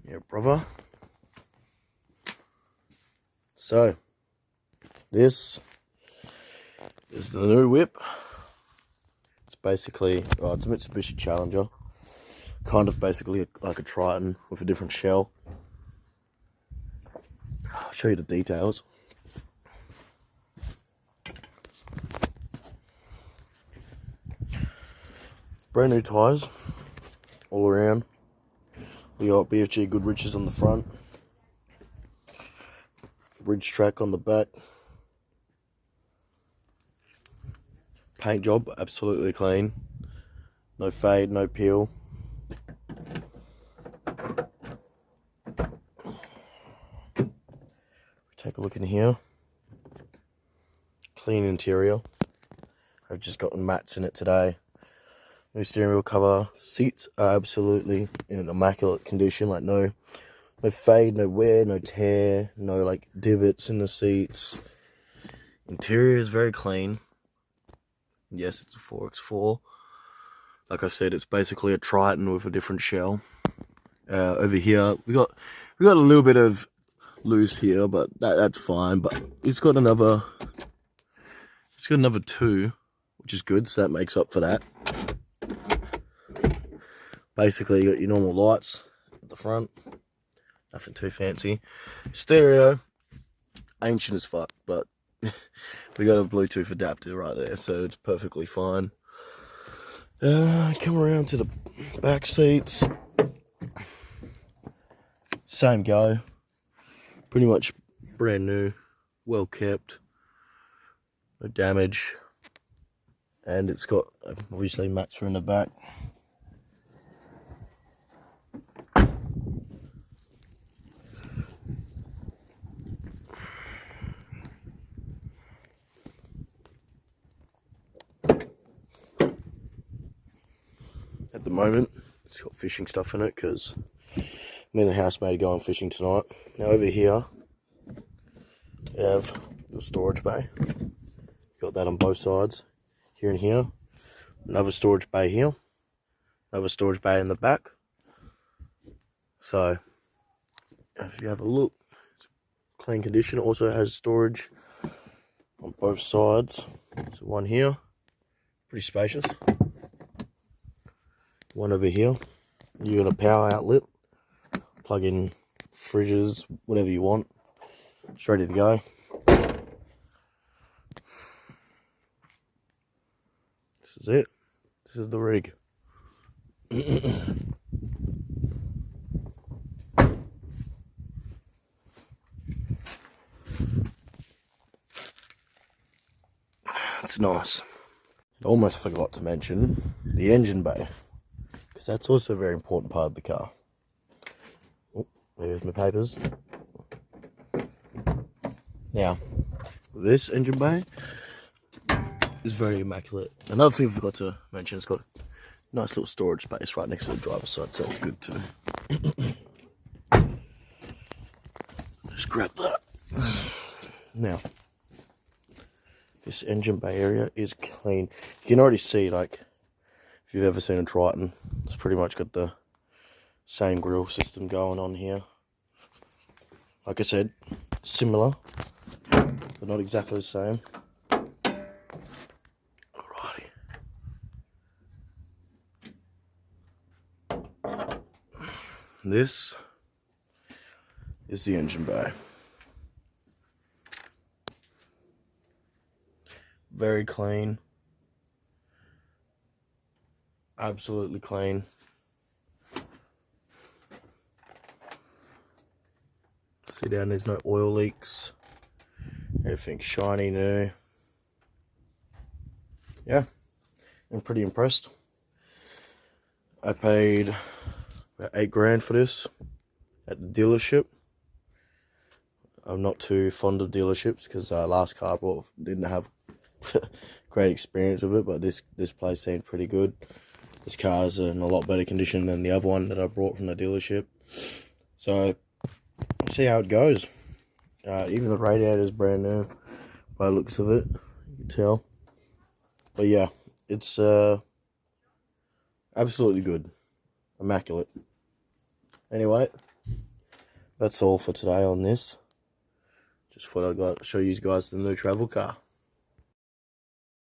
Yeah, brother. So, this is the new whip. It's basically, it's a Mitsubishi Challenger. Kind of basically like a Triton with a different shell. I'll show you the details. Brand new tyres all around. We got BFG Goodrich's on the front. Bridge track on the back. Paint job absolutely clean. No fade, no peel. Take a look in here. Clean interior. I've just gotten mats in it today. New steering wheel cover. Seats are absolutely in an immaculate condition. Like no fade, no wear, no tear, no like divots in the seats. Interior is very clean. Yes, it's a 4X4. Like I said, it's basically a Triton with a different shell. Over here, we got a little bit of loose here, but that's fine. But it's got another two, which is good. So that makes up for that. Basically, you got your normal lights at the front. Nothing too fancy. Stereo, ancient as fuck, but we got a Bluetooth adapter right there, so it's perfectly fine. Come around to the back seats. Same go. Pretty much brand new, well kept, no damage, and it's got obviously mats are in the back. At the moment, it's got fishing stuff in it because me and the housemate are going fishing tonight. Now over here, we have the storage bay. Got that on both sides, here and here. Another storage bay here. Another storage bay in the back. So, if you have a look, it's clean condition. It also has storage on both sides. So one here, pretty spacious. One over here. You got a power outlet. Plug in fridges, whatever you want. It's ready to go. This is it. This is the rig. It's nice. I almost forgot to mention the engine bay, because that's also a very important part of the car. Oh, there's my papers. Now, this engine bay is very immaculate. Another thing I forgot to mention, it's got a nice little storage space right next to the driver's side, so it's good too. Just grab that. Now, this engine bay area is clean. You can already see, like, if you've ever seen a Triton, it's pretty much got the same grille system going on here. Like I said, similar, but not exactly the same. Alrighty. This is the engine bay. Very clean. Absolutely clean. See down, there's no oil leaks. Everything's shiny new. Yeah, I'm pretty impressed. I paid about $8 for this at the dealership. I'm not too fond of dealerships because last car I bought didn't have great experience with it, but this place seemed pretty good. This car's in a lot better condition than the other one that I brought from the dealership. So, we'll see how it goes. Even the radiator is brand new by the looks of it, you can tell. But yeah, it's absolutely good. Immaculate. Anyway, that's all for today on this. Just thought I'd show you guys the new travel car.